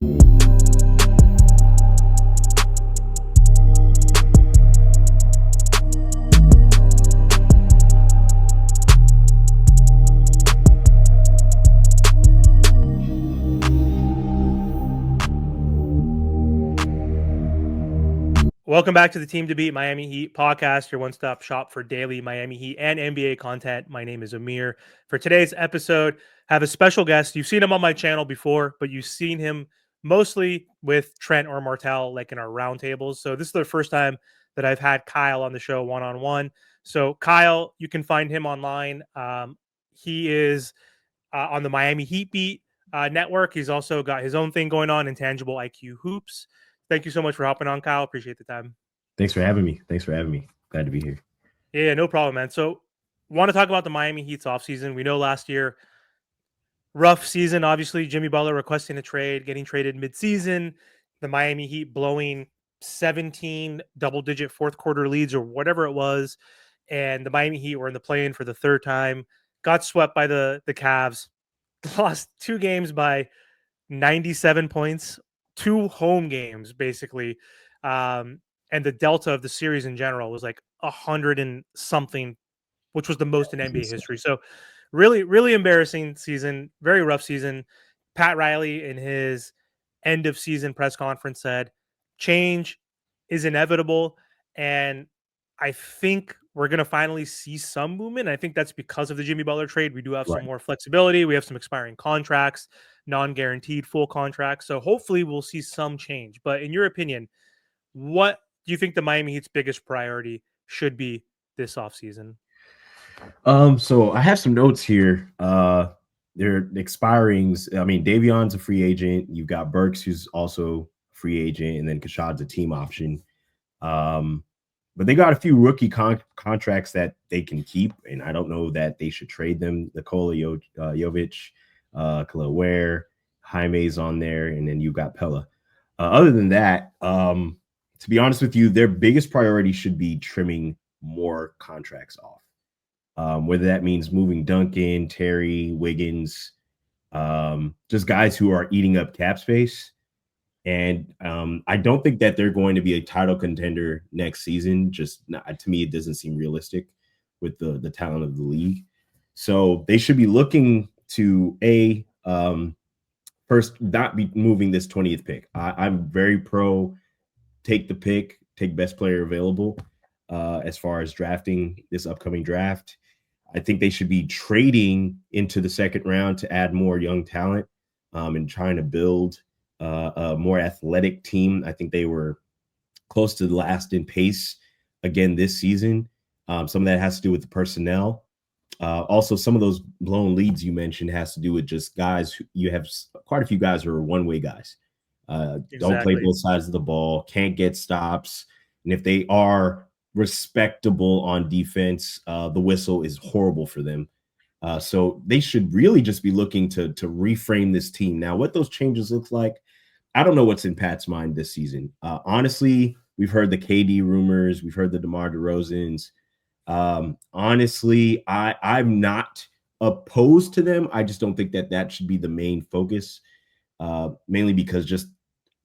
Welcome back to the Team to Beat Miami Heat podcast, your one-stop shop for daily Miami Heat and NBA content. My name is Amir. For today's episode, I have a special guest. You've seen him on my channel before, but you've seen him mostly with Trent or Martel, like in our roundtables. So this is the first time that I've had Kyle on the show one-on-one. So Kyle, you can find him online. He is on the Miami Heat Beat network. He's also got his own thing going on, Intangible IQ Hoops. Thank you so much for hopping on, Kyle. Appreciate the time. Thanks for having me. Glad to be here. Yeah, no problem, man. So, want to talk about the Miami Heat's offseason. We know last year, rough season, obviously. Jimmy Butler requesting a trade, getting traded midseason. The Miami Heat blowing 17 double-digit fourth-quarter leads or whatever it was. And the Miami Heat were in the play-in for the third time. Got swept by the Cavs. Lost 2 games by 97 points. 2 home games, basically. And the delta of the series in general was like 100 and something, which was the most in NBA history. So really, really embarrassing season, very rough season. Pat Riley in his end of season press conference said, change is inevitable. And I think we're going to finally see some movement. I think that's because of the Jimmy Butler trade. We do have some more flexibility. We have some expiring contracts, non-guaranteed full contracts. So hopefully we'll see some change. But in your opinion, what do you think the Miami Heat's biggest priority should be this offseason? So I have some notes here. They're expirings. I mean, Davion's a free agent. You've got Burks, who's also a free agent, and then Kashad's a team option. But they got a few rookie contracts that they can keep, and I don't know that they should trade them. Nikola Jovic, Khalil Ware, Jaime's on there, and then you've got Pella. Other than that, to be honest with you, their biggest priority should be trimming more contracts off. Whether that means moving Duncan, Terry, Wiggins, just guys who are eating up cap space. And I don't think that they're going to be a title contender next season. Just to me, it doesn't seem realistic with the talent of the league. So they should be looking to first not be moving this 20th pick. I'm very pro take the pick, take best player available as far as drafting this upcoming draft. I think they should be trading into the second round to add more young talent and trying to build a more athletic team. I think they were close to the last in pace again this season. Some of that has to do with the personnel. Also, some of those blown leads you mentioned has to do with just guys. You have quite a few guys who are one-way guys. Don't play both sides of the ball, can't get stops. And if they are respectable on defense, the whistle is horrible for them. So they should really just be looking to reframe this team. Now, what those changes look like, I don't know what's in Pat's mind this season. Honestly, we've heard the KD rumors. We've heard the DeMar DeRozans. Honestly, I'm not opposed to them. I just don't think that should be the main focus, mainly because just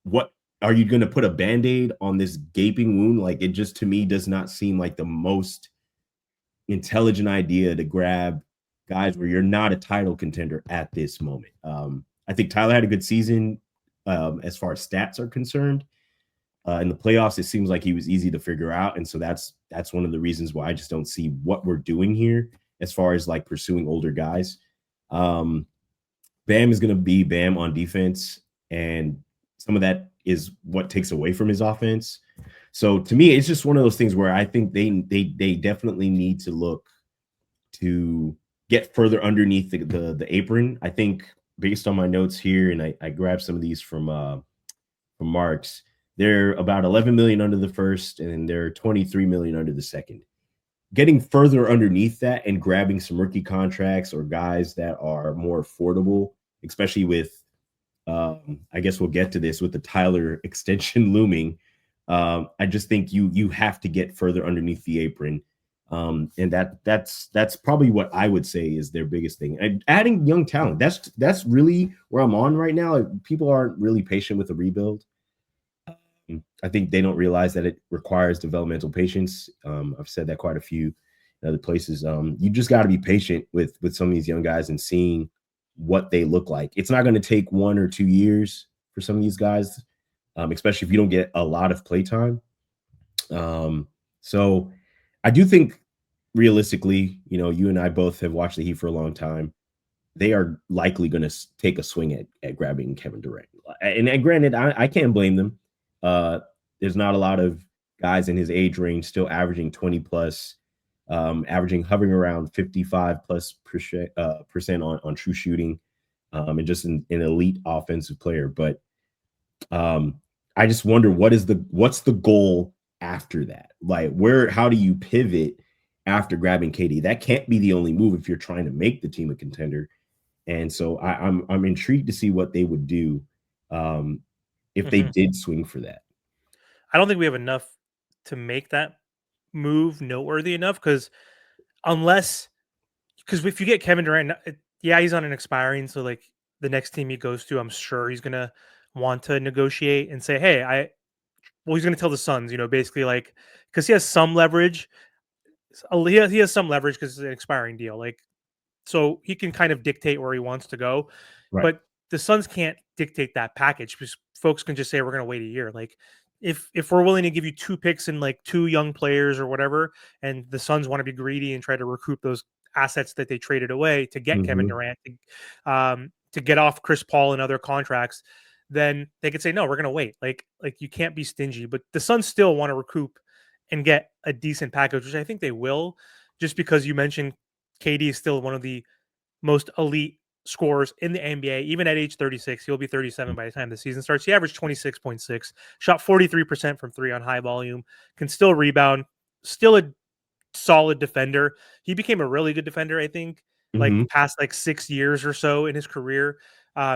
what are you going to put a Band-Aid on this gaping wound? Like, it just, to me, does not seem like the most intelligent idea to grab guys where you're not a title contender at this moment. I think Tyler had a good season as far as stats are concerned. In the playoffs, it seems like he was easy to figure out. And so that's one of the reasons why I just don't see what we're doing here as far as like pursuing older guys. Bam is going to be Bam on defense, and some of that is what takes away from his offense. So to me, it's just one of those things where I think they definitely need to look to get further underneath the apron. I think based on my notes here, and I grabbed some of these from Mark's, they're about 11 million under the first, and they're 23 million under the second. Getting further underneath that and grabbing some rookie contracts or guys that are more affordable, especially with, I guess we'll get to this with the Tyler extension looming. I just think you have to get further underneath the apron And that's probably what I would say is their biggest thing. And adding young talent, that's really where I'm on right now. People aren't really patient with the rebuild. I think they don't realize that it requires developmental patience. I've said that quite a few other places. You just got to be patient with some of these young guys and seeing what they look like. It's not going to take 1 or 2 years for some of these guys, especially if you don't get a lot of play time. So I do think realistically, you and I both have watched the Heat for a long time. They are likely going to take a swing at grabbing Kevin Durant. And granted, I can't blame them. There's not a lot of guys in his age range still averaging 20 plus, hovering around 55 plus percent on true shooting, and just an elite offensive player. But I just wonder what's the goal after that? Like how do you pivot after grabbing KD? That can't be the only move if you're trying to make the team a contender. And so I'm intrigued to see what they would do if they did swing for that. I don't think we have enough to make that move noteworthy enough because if you get Kevin Durant, yeah, he's on an expiring, so like the next team he goes to, I'm sure he's gonna want to negotiate and say, hey, he's gonna tell the Suns, basically like because he has some leverage. He has some leverage because it's an expiring deal, like so he can kind of dictate where he wants to go. Right. But the Suns can't dictate that package because folks can just say we're going to wait a year. Like if we're willing to give you 2 picks and like 2 young players or whatever, and the Suns want to be greedy and try to recoup those assets that they traded away to get Kevin Durant, to get off Chris Paul and other contracts, then they could say no, we're going to wait. Like you can't be stingy. But the Suns still want to recoup and get a decent package, which I think they will, just because you mentioned KD is still one of the most elite scorers in the NBA. Even at age 36, he'll be 37 by the time the season starts. He averaged 26.6, shot 43% from 3 on high volume, can still rebound, still a solid defender. He became a really good defender, I think, like the past like 6 years or so in his career.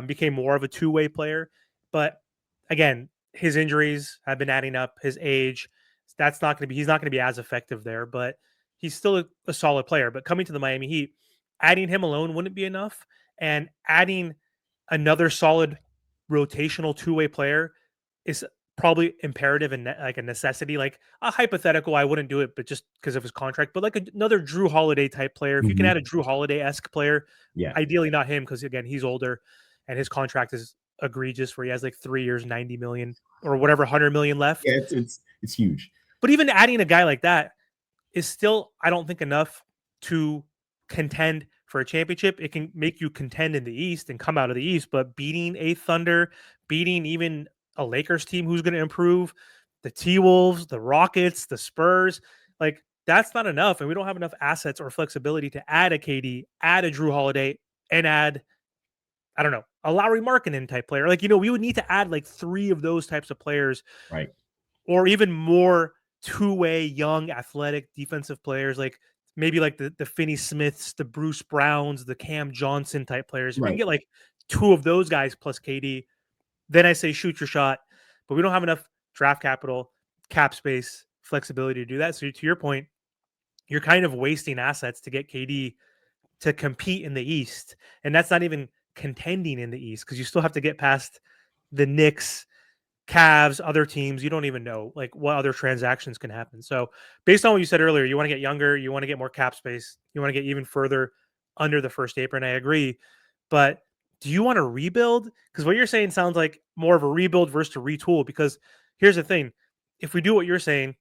Became more of a two-way player. But again, his injuries have been adding up, his age. He's not going to be as effective there, but he's still a solid player. But coming to the Miami Heat, adding him alone wouldn't be enough. And adding another solid rotational two-way player is probably imperative and like a necessity. Like a hypothetical, I wouldn't do it, but just because of his contract. But like another Drew Holiday type player, if you can add a Drew Holiday-esque player, Yeah. ideally not him because again he's older and his contract is egregious, where he has like 3 years, 90 million or whatever, 100 million left. Yeah, it's huge. But even adding a guy like that is still, I don't think, enough to contend for a championship. It can make you contend in the East and come out of the East, but beating a Thunder, beating even a Lakers team who's going to improve, the T-Wolves, the Rockets, the Spurs, like that's not enough. And we don't have enough assets or flexibility to add a KD, add a Drew Holiday, and add, I don't know, a Lowry Markkanen type player. Like, we would need to add like 3 of those types of players. Right. Or even more two-way, young, athletic defensive players, like maybe like the Finney Smiths, the Bruce Browns, the Cam Johnson type players. If you can get like 2 of those guys plus KD, then I say shoot your shot. But we don't have enough draft capital, cap space, flexibility to do that. So to your point, you're kind of wasting assets to get KD to compete in the East. And that's not even contending in the East because you still have to get past the Knicks, Cavs, other teams. You don't even know like what other transactions can happen. So based on what you said earlier, you want to get younger, you want to get more cap space, you want to get even further under the first apron. I agree. But do you want to rebuild? Because what you're saying sounds like more of a rebuild versus a retool. Because here's the thing. If we do what you're saying,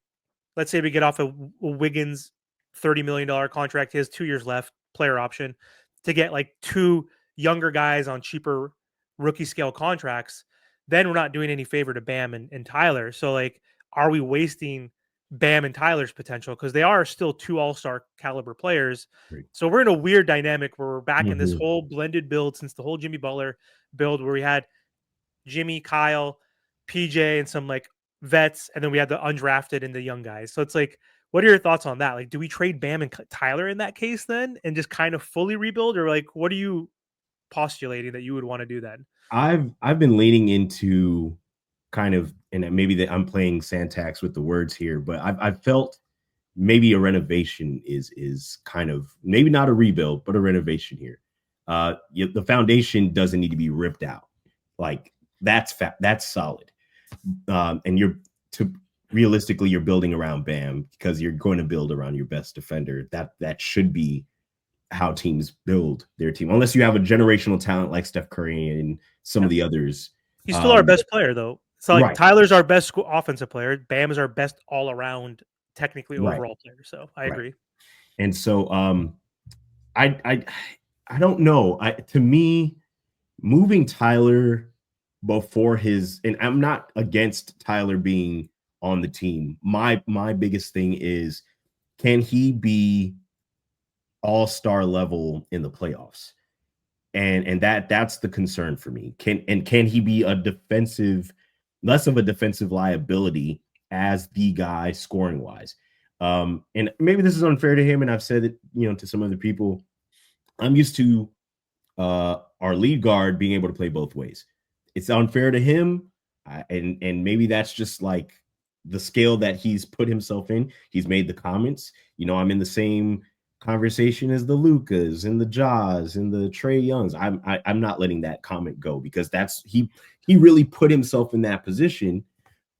let's say we get off a Wiggins $30 million contract, he has 2 years left, player option, to get like 2 younger guys on cheaper rookie scale contracts, then we're not doing any favor to Bam and Tyler. So like, are we wasting Bam and Tyler's potential? Because they are still 2 all-star caliber players. Right. So we're in a weird dynamic where we're back in this whole blended build since the whole Jimmy Butler build, where we had Jimmy, Kyle, PJ, and some like vets, and then we had the undrafted and the young guys. So it's like, what are your thoughts on that? Like, do we trade Bam and Tyler in that case then and just kind of fully rebuild, or like, what are you postulating that you would want to do then? I've been leaning into kind of, and maybe that I'm playing Santax with the words here, but I've felt maybe a renovation is kind of maybe not a rebuild, but a renovation here. The foundation doesn't need to be ripped out. Like that's solid. And to realistically, you're building around Bam because you're going to build around your best defender. That should be how teams build their team, unless you have a generational talent like Steph Curry and some of the others. He's still our best player, though. So like Right. Tyler's our best offensive player. Bam is our best all around, technically Right. overall player. So I Right. agree. And so I don't know. To me, moving Tyler before his, and I'm not against Tyler being on the team. My biggest thing is, can he be all-star level in the playoffs? And that's the concern for me. Can he be less of a defensive liability as the guy scoring wise? And maybe this is unfair to him, and I've said it, to some other people. I'm used to our lead guard being able to play both ways. It's unfair to him, and maybe that's just like the scale that he's put himself in. He's made the comments. I'm in the same conversation as the Lucas and the Jaws and the Trey Youngs. I'm not letting that comment go, because he really put himself in that position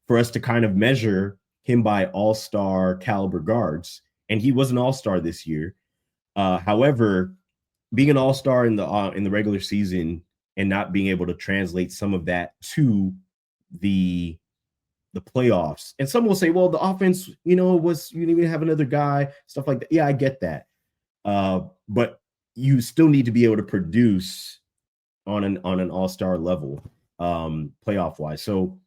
for us to kind of measure him by all-star caliber guards, and he was an all-star this year. However, being an all-star in the regular season and not being able to translate some of that to the playoffs. And some will say, well, the offense, was, you didn't even have another guy, stuff like that. Yeah, I get that. But you still need to be able to produce on an all-star level, playoff wise. So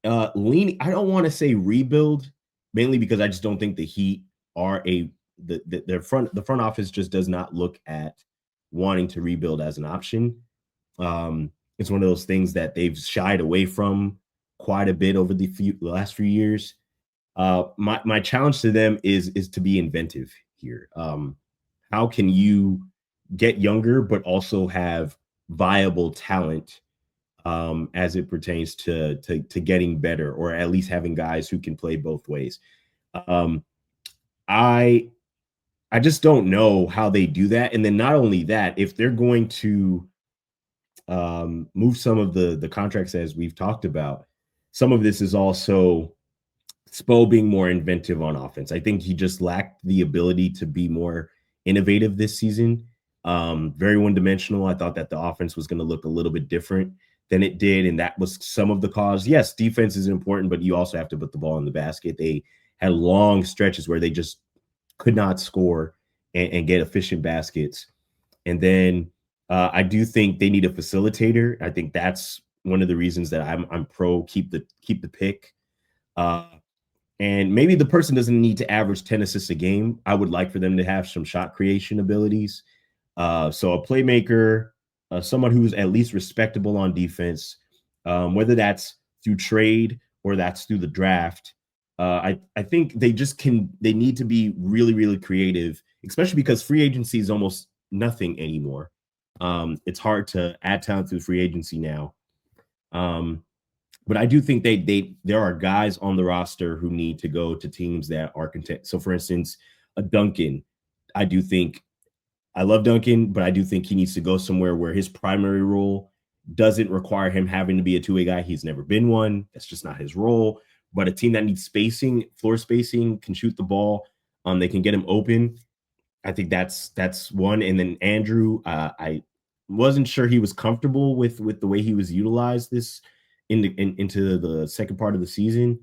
I don't want to say rebuild, mainly because I just don't think the Heat are the front office just does not look at wanting to rebuild as an option. It's one of those things that they've shied away from quite a bit over the last few years. My challenge to them is to be inventive here. How can you get younger but also have viable talent, as it pertains to getting better, or at least having guys who can play both ways? I just don't know how they do that. And then not only that, if they're going to move some of the contracts, as we've talked about, some of this is also Spo being more inventive on offense. I think he just lacked the ability to be more innovative this season. Very one-dimensional. I thought that the offense was going to look a little bit different than it did, and that was some of the cause. Yes, defense is important, but you also have to put the ball in the basket. They had long stretches where they just could not score and get efficient baskets. And then I do think they need a facilitator. I think that's one of the reasons that I'm pro keep the pick. And maybe the person doesn't need to average 10 assists a game. I would like for them to have some shot creation abilities. So a playmaker, someone who's at least respectable on defense, whether that's through trade or that's through the draft. I think they need to be really, really creative, especially because free agency is almost nothing anymore. It's hard to add talent through free agency now. But I do think there are guys on the roster who need to go to teams that are content. So for instance, a Duncan, I love Duncan, but I do think he needs to go somewhere where his primary role doesn't require him having to be a two-way guy. He's never been one. That's just not his role. But a team that needs spacing, floor spacing, can shoot the ball, they can get him open. I think that's one. And then Andrew, I wasn't sure he was comfortable with the way he was utilized into the second part of the season.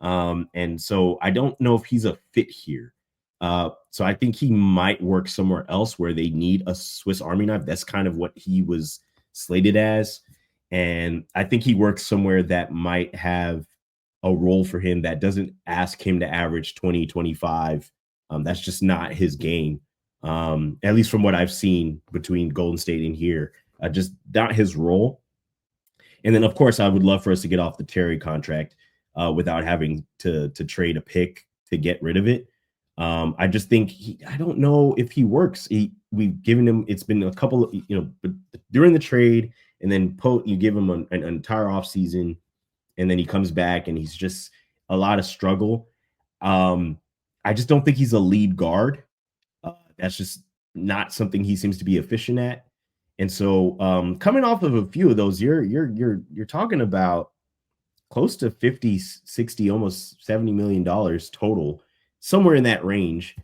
And so I don't know if he's a fit here. So I think he might work somewhere else where they need a Swiss Army knife. That's kind of what he was slated as. And I think he works somewhere that might have a role for him that doesn't ask him to average 20, 25. That's just not his game. At least from what I've seen between Golden State and here, just not his role. And then, of course, I would love for us to get off the Terry contract without having to trade a pick to get rid of it. I just think I don't know if he works. We've given him, it's been a couple of, but during the trade, and then you give him an entire offseason, and then he comes back and he's just a lot of struggle. I just don't think he's a lead guard. That's just not something he seems to be efficient at. And so, coming off of a few of those, you're talking about close to 50, 60, almost $70 million total, somewhere in that range,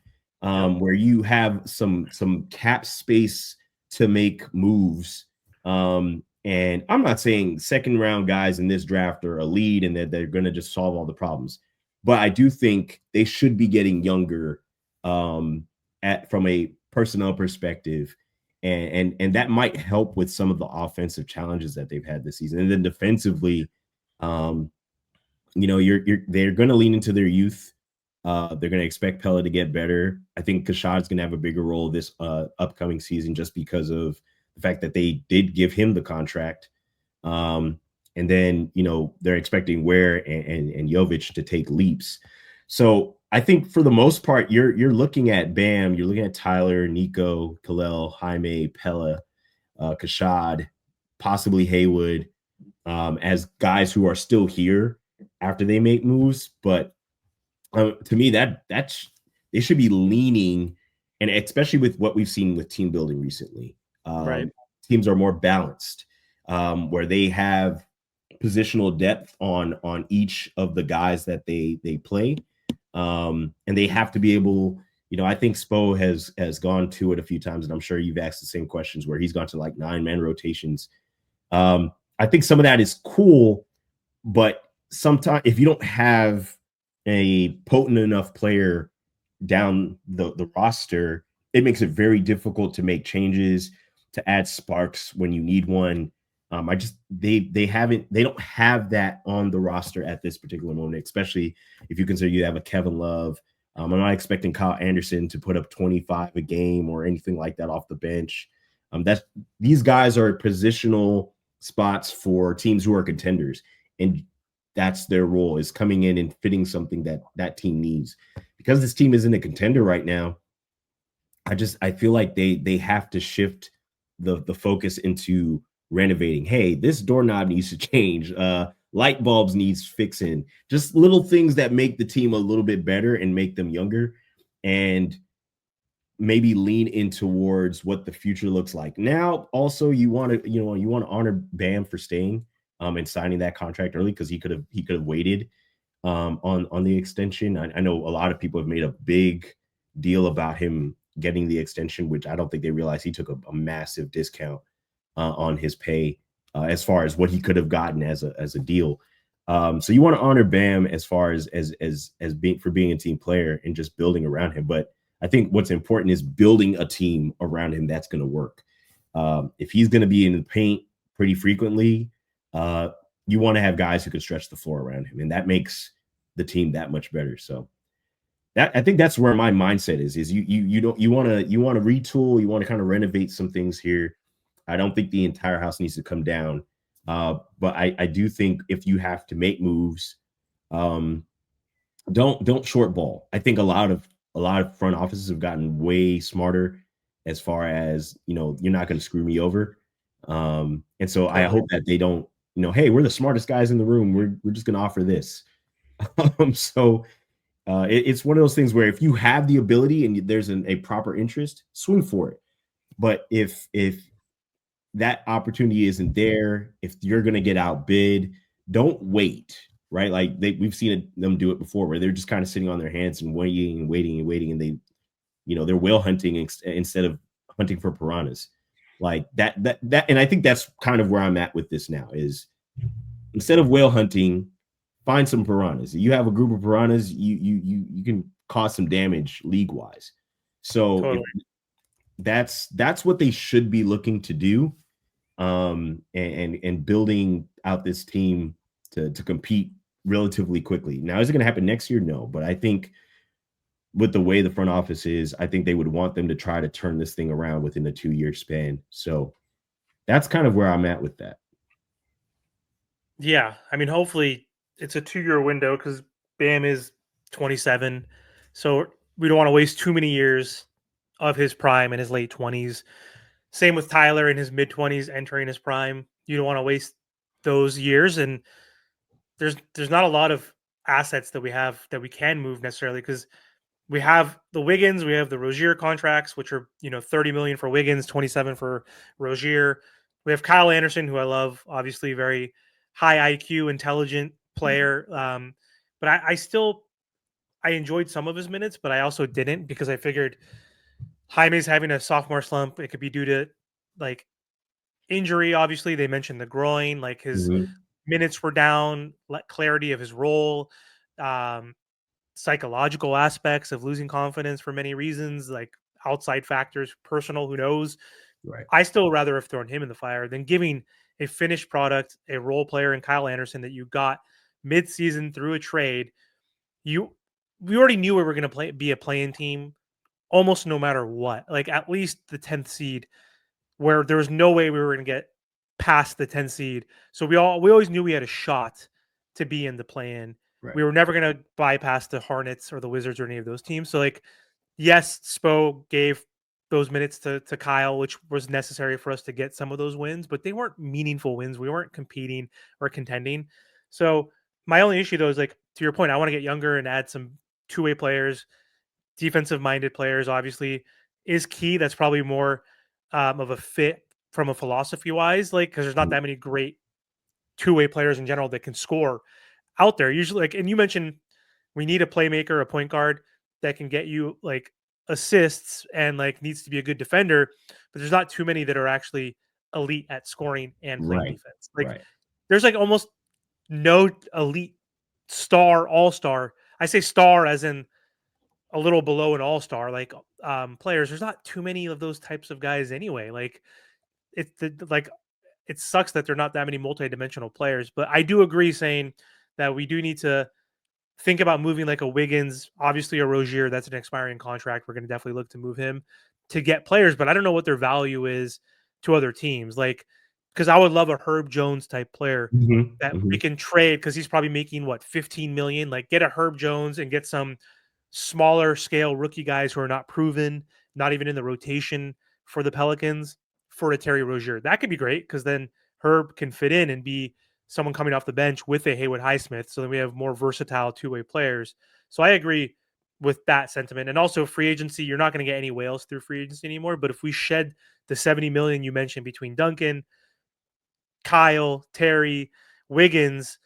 where you have some cap space to make moves. And I'm not saying second round guys in this draft are a lead and that they're going to just solve all the problems, but I do think they should be getting younger, from a personnel perspective, and that might help with some of the offensive challenges that they've had this season. And then defensively, um, they're going to lean into their youth. They're going to expect Pella to get better. I think Kashad's going to have a bigger role this upcoming season just because of the fact that they did give him the contract. And then, they're expecting Ware and Jovic to take leaps. So I think for the most part, you're looking at Bam, you're looking at Tyler, Nico, Kalel, Jaime, Pella, Kashad, possibly Haywood, as guys who are still here after they make moves. But to me, that's they should be leaning, and especially with what we've seen with team building recently, Right. teams are more balanced, where they have positional depth on each of the guys that they play, and they have to be able. I think Spo has gone to it a few times, and I'm sure you've asked the same questions where he's gone to like 9-man rotations. I think some of that is cool, but sometimes if you don't have a potent enough player down the roster, it makes it very difficult to make changes, to add sparks when you need one. They don't have that on the roster at this particular moment, especially if you consider you have a Kevin Love. I'm not expecting Kyle Anderson to put up 25 a game or anything like that off the bench. These guys are positional spots for teams who are contenders, and that's their role, is coming in and fitting something that team needs. Because this team isn't a contender right now, I feel like they have to shift the focus into renovating. Hey, this doorknob needs to change. Light bulbs needs fixing. Just little things that make the team a little bit better and make them younger, and maybe lean in towards what the future looks like. Now, also you want to honor Bam for staying, and signing that contract early, because he could have waited, on the extension. I know a lot of people have made a big deal about him getting the extension, which I don't think they realize he took a massive discount, on his pay, as far as what he could have gotten as a deal. So you want to honor Bam as far as being a team player and just building around him. But I think what's important is building a team around him that's going to work. If he's going to be in the paint pretty frequently, you want to have guys who can stretch the floor around him, and that makes the team that much better. So I think that's where my mindset is you want to retool, you want to kind of renovate some things here. I don't think the entire house needs to come down. But I do think if you have to make moves, don't short ball. I think a lot of front offices have gotten way smarter as far as, you're not going to screw me over. And so I hope that they don't, hey, we're the smartest guys in the room, we're just going to offer this. So it's one of those things where if you have the ability and there's a proper interest, swing for it. But if that opportunity isn't there, if you're going to get outbid, don't wait, right? Like we've seen them do it before, where they're just kind of sitting on their hands and waiting and waiting and waiting, and they're whale hunting instead of hunting for piranhas. Like that, and I think that's kind of where I'm at with this now, is instead of whale hunting, find some piranhas. You have a group of piranhas, you can cause some damage league wise. So Totally. that's what they should be looking to do, and building out this team to compete relatively quickly. Now, is it going to happen next year? No, but I think with the way the front office is, I think they would want them to try to turn this thing around within a 2-year span. So that's kind of where I'm at with that. Yeah, I mean, hopefully it's a 2-year window, because Bam is 27, so we don't want to waste too many years of his prime in his late 20s. Same with Tyler in his mid 20s, entering his prime. You don't want to waste those years, and there's not a lot of assets that we have that we can move necessarily, because we have the Wiggins, we have the Rozier contracts, which are 30 million for Wiggins, 27 for Rozier. We have Kyle Anderson, who I love, obviously very high IQ, intelligent player. But I still I enjoyed some of his minutes, but I also didn't because I figured Jaime's having a sophomore slump. It could be due to like injury. Obviously, they mentioned the groin, like his Mhm. minutes were down, clarity of his role. Um, Psychological aspects of losing confidence for many reasons, like outside factors, personal, who knows. Right. I still rather have thrown him in the fire than giving a finished product, a role player in Kyle Anderson that you got mid-season through a trade. You We already knew we were going to be a playing team almost no matter what. Like at least the 10th seed, where there was no way we were going to get past the 10 seed. So we always knew we had a shot to be in the play-in. Right. We were never going to bypass the Hornets or the Wizards or any of those teams. So like, yes, Spo gave those minutes to Kyle, which was necessary for us to get some of those wins, but they weren't meaningful wins. We weren't competing or contending. So my only issue though is like to your point, I want to get younger and add some two-way players, defensive minded players, obviously, is key. That's probably more of a fit from a philosophy wise, like because there's not Mhm. that many great two-way players in general that can score out there. Usually, like, and you mentioned we need a playmaker, a point guard that can get you like assists and like needs to be a good defender, but there's not too many that are actually elite at scoring and playing Right. defense. Like Right. there's like almost no elite star, all star. I say star as in a little below an all-star like players. There's not too many of those types of guys anyway. Like like it sucks that they're not that many multi-dimensional players, but I do agree saying that we do need to think about moving like a Wiggins, obviously a Rozier, that's an expiring contract. We're going to definitely look to move him to get players, but I don't know what their value is to other teams. Like, because I would love a Herb Jones type player Mhm. that we Mhm. can trade because he's probably making what 15 million. Like, get a Herb Jones and get some smaller scale rookie guys who are not proven, not even in the rotation for the Pelicans for a Terry Rozier. That could be great because then Herb can fit in and be someone coming off the bench with a Haywood Highsmith. So then we have more versatile two-way players. So I agree with that sentiment. And also free agency, you're not going to get any whales through free agency anymore. But if we shed the 70 million you mentioned between Duncan, Kyle, Terry, Wiggins,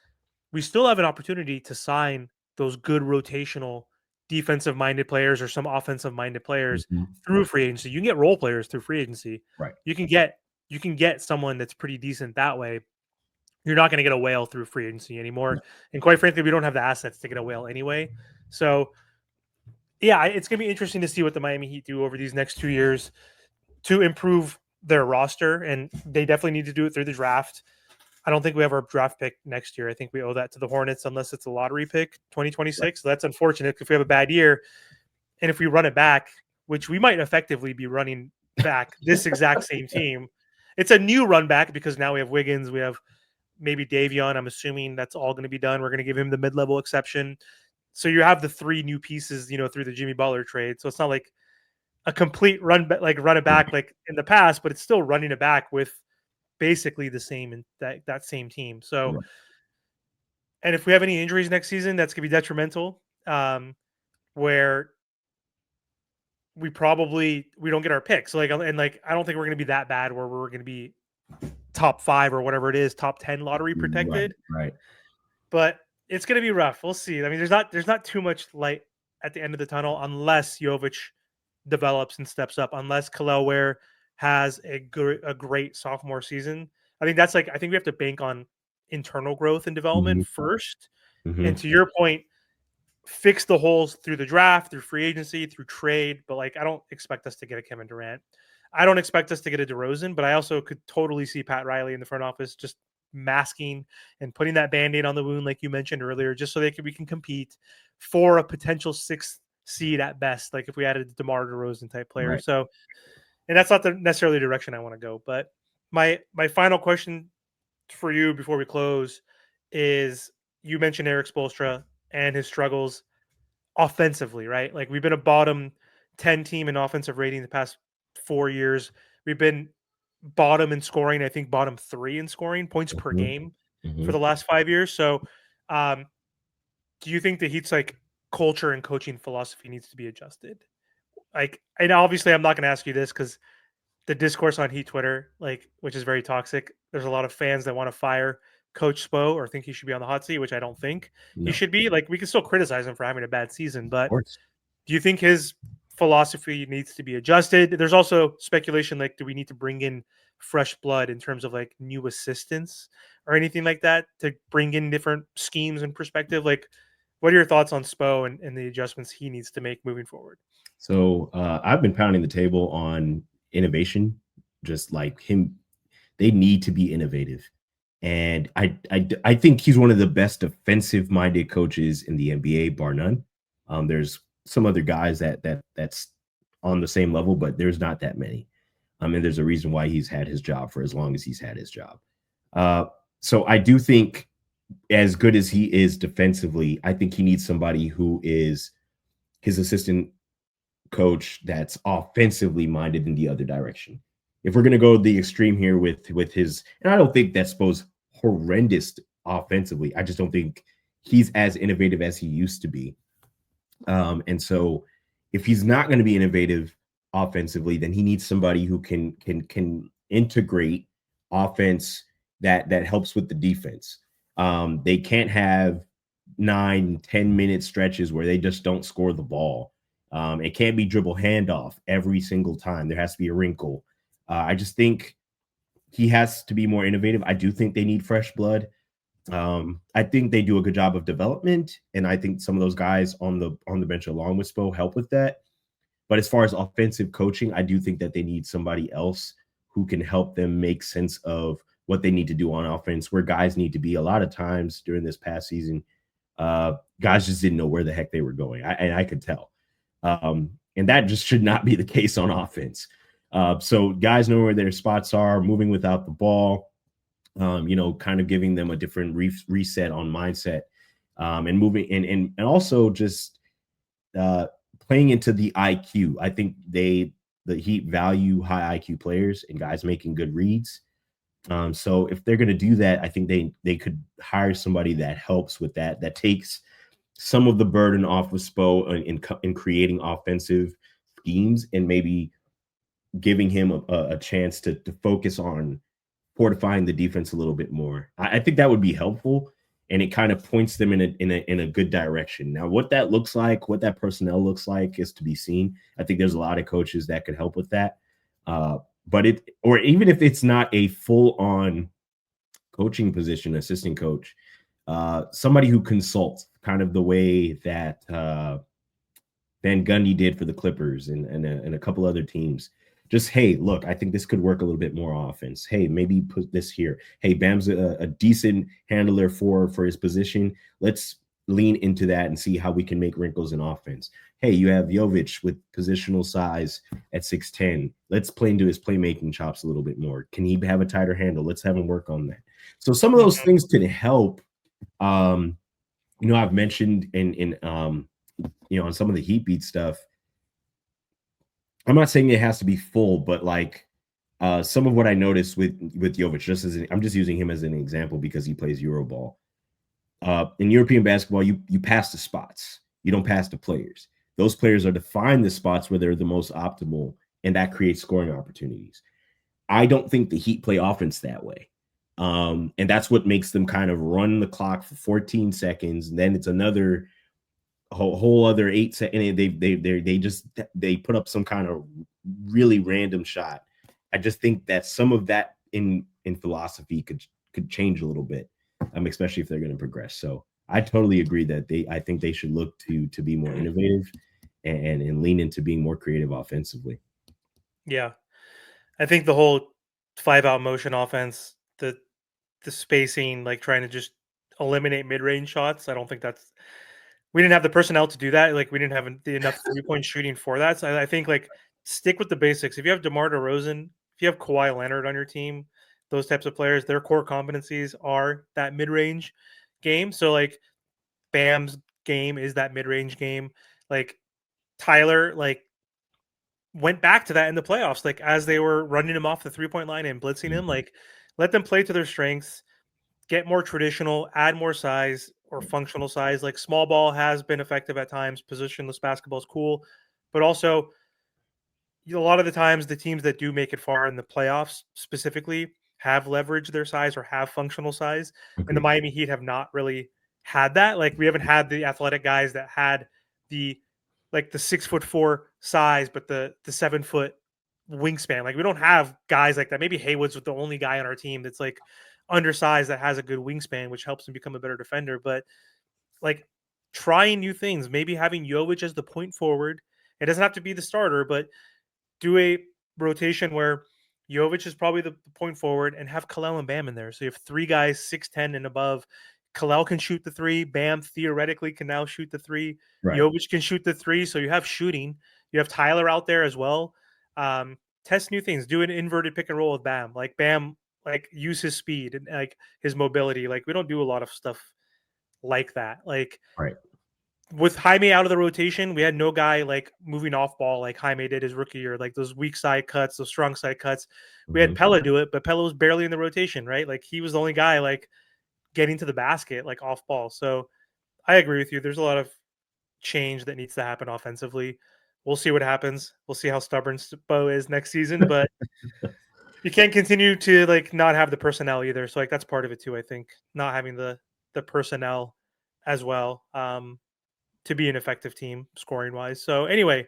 we still have an opportunity to sign those good rotational defensive minded players or some offensive minded players Mhm. through free agency. You can get role players through free agency. Right. You can get someone that's pretty decent that way. You're not going to get a whale through free agency No. anymore. And quite frankly, we don't have the assets to get a whale anyway. So yeah, it's going to be interesting to see what the Miami Heat do over these next 2 years to improve their roster. And they definitely need to do it through the draft. I don't think we have our draft pick next year. I think we owe that to the Hornets unless it's a lottery pick Right. 2026. So that's unfortunate if we have a bad year. And if we run it back, which we might effectively be running back this exact same team, it's a new run back because now we have Wiggins, we have maybe Davion. I'm assuming that's all going to be done. We're going to give him the mid-level exception. So you have the three new pieces, through the Jimmy Butler trade. So it's not like a complete run it back Right. like in the past, but it's still running it back with basically the same in that same team. So, Right. and if we have any injuries next season, that's gonna be detrimental. Where we don't get our picks. So like I don't think we're gonna be that bad where we're gonna be top 5 or whatever it is, top 10 lottery Right. protected. Right. But it's gonna be rough. We'll see. I mean, there's not too much light at the end of the tunnel unless Jovic develops and steps up, unless Kalel Ware has a great sophomore season. I think we have to bank on internal growth and development Mhm. first. And Mhm. to your point, fix the holes through the draft, through free agency, through trade. But like, I don't expect us to get a Kevin Durant. I don't expect us to get a DeRozan, but I also could totally see Pat Riley in the front office just masking and putting that band-aid on the wound, like you mentioned earlier, just so we can compete for a potential sixth seed at best. Like if we added a DeMar DeRozan type player. Right. So, and that's not necessarily the direction I want to go. But my final question for you before we close is: you mentioned Eric Spoelstra and his struggles offensively, right? Like we've been a bottom 10 team in offensive rating the past 4 years. We've been bottom in scoring, I think bottom 3 in scoring points per Mhm. game for the Mhm. last 5 years. So, um, do you think the Heat's like culture and coaching philosophy needs to be adjusted. Like, and obviously, I'm not going to ask you this because the discourse on Heat Twitter, like, which is very toxic. There's a lot of fans that want to fire Coach Spo or think he should be on the hot seat, which I don't think he No, should be. Like, we can still criticize him for having a bad season, of but course. do you think his philosophy needs to be adjusted? There's also speculation like, do we need to bring in fresh blood in terms of like new assistants or anything like that to bring in different schemes and perspective? Like, what are your thoughts on Spo and the adjustments he needs to make moving forward? So I've been pounding the table on innovation, just like him. They need to be innovative, and I think he's one of the best defensive minded coaches in the NBA, bar none. There's some other guys that's on the same level, but there's not that many. And there's a reason why he's had his job for as long as he's had his job. Uh, so I do think, as good as he is defensively, I think he needs somebody who is his assistant coach that's offensively minded in the other direction. If we're going to go the extreme here with his, and I don't think that's supposed horrendous offensively. I just don't think he's as innovative as he used to be. And so, if he's not going to be innovative offensively, then he needs somebody who can integrate offense that helps with the defense. They can't have 9-10 minute stretches where they just don't score the ball. It can't be dribble handoff every single time. There has to be a wrinkle. I just think he has to be more innovative. I do think they need fresh blood. I think they do a good job of development, and I think some of those guys on the bench along with Spo help with that. But as far as offensive coaching, I do think that they need somebody else who can help them make sense of what they need to do on offense, where guys need to be. A lot of times during this past season, guys just didn't know where the heck they were going, and I could tell. And that just should not be the case on offense. So guys know where their spots are, moving without the ball, kind of giving them a different reset on mindset, and moving and also just playing into the IQ. I think the Heat value high IQ players and guys making good reads. So if they're going to do that, I think they could hire somebody that helps with that, that takes some of the burden off of Spo in creating offensive schemes and maybe giving him a chance to focus on fortifying the defense a little bit more. I think that would be helpful, and it kind of points them in a good direction. Now, what that looks like, what that personnel looks like, is to be seen. I think there's a lot of coaches that could help with that. But even if it's not a full-on coaching position, assistant coach, somebody who consults, kind of the way that Van Gundy did for the Clippers and a couple other teams. Just, hey, look, I think this could work a little bit more offense. Hey, maybe put this here. Hey, Bam's a decent handler for his position. Let's lean into that and see how we can make wrinkles in offense. Hey, you have Jovic with positional size at 6'10". Let's play into his playmaking chops a little bit more. Can he have a tighter handle? Let's have him work on that. So some of those things can help. I've mentioned in on some of the Heat beat stuff. I'm not saying it has to be full, but like some of what I noticed with Jovic, I'm just using him as an example because he plays Euroball. In European basketball, you pass the spots. You don't pass the players. Those players are to find the spots where they're the most optimal, and that creates scoring opportunities. I don't think the Heat play offense that way. And that's what makes them kind of run the clock for 14 seconds. And then it's another whole other 8 seconds. They put up some kind of really random shot. I just think that some of that in philosophy could change a little bit, especially if they're going to progress. So I totally agree that I think they should look to be more innovative and lean into being more creative offensively. Yeah. I think the whole 5-out motion offense, the spacing, like trying to just eliminate mid-range shots, I don't think we didn't have the personnel to do that. Like, we didn't have enough 3-point shooting for that. So I think, like, stick with the basics. If you have DeMar DeRozan, if you have Kawhi Leonard on your team, those types of players, their core competencies are that mid-range game. So, like, Bam's game is that mid-range game. Like, Tyler, like, went back to that in the playoffs, like, as they were running him off the 3-point line and blitzing him. Like, let them play to their strengths, get more traditional, add more size, or functional size. Like small ball has been effective at times. Positionless basketball is cool, but also a lot of the times the teams that do make it far in the playoffs specifically have leveraged their size or have functional size, and the Agreed. Miami Heat have not really had that. Like we haven't had the athletic guys that had the like the 6'4" size, but the 7 foot wingspan. Like we don't have guys like that. Maybe Haywood's the only guy on our team that's like undersized that has a good wingspan, which helps him become a better defender. But like trying new things, maybe having Jovic as the point forward. It doesn't have to be the starter, but do a rotation where Jovic is probably the point forward and have Kalel and Bam in there. So you have three guys 6'10" and above. Kalel can shoot the three. Bam theoretically can now shoot the three. Right. Jovic can shoot the three. So you have shooting. You have Tyler out there as well. Test new things. Do an inverted pick and roll with Bam. Like Bam, like use his speed and like his mobility. Like we don't do a lot of stuff like that. Like Right. with Jaime out of the rotation, we had no guy like moving off ball like Jaime did his rookie year, like those weak side cuts, those strong side cuts. We had Mhm. Pella do it, but Pella was barely in the rotation, right? Like he was the only guy like getting to the basket like off ball. So I agree with you. There's a lot of change that needs to happen offensively. We'll see what happens. We'll see how stubborn Bo is next season, but you can't continue to like not have the personnel either. So like that's part of it too. I think not having the personnel as well. To be an effective team scoring wise. So anyway,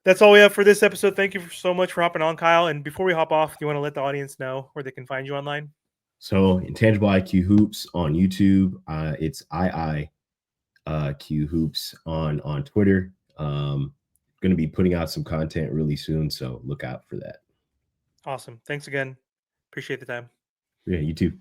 that's all we have for this episode. Thank you so much for hopping on, Kyle. And before we hop off, do you want to let the audience know where they can find you online? So Intangible IQ Hoops on YouTube. It's Q Hoops on Twitter. Going to be putting out some content really soon, so look out for that. Awesome. Thanks again. Appreciate the time. Yeah, you too.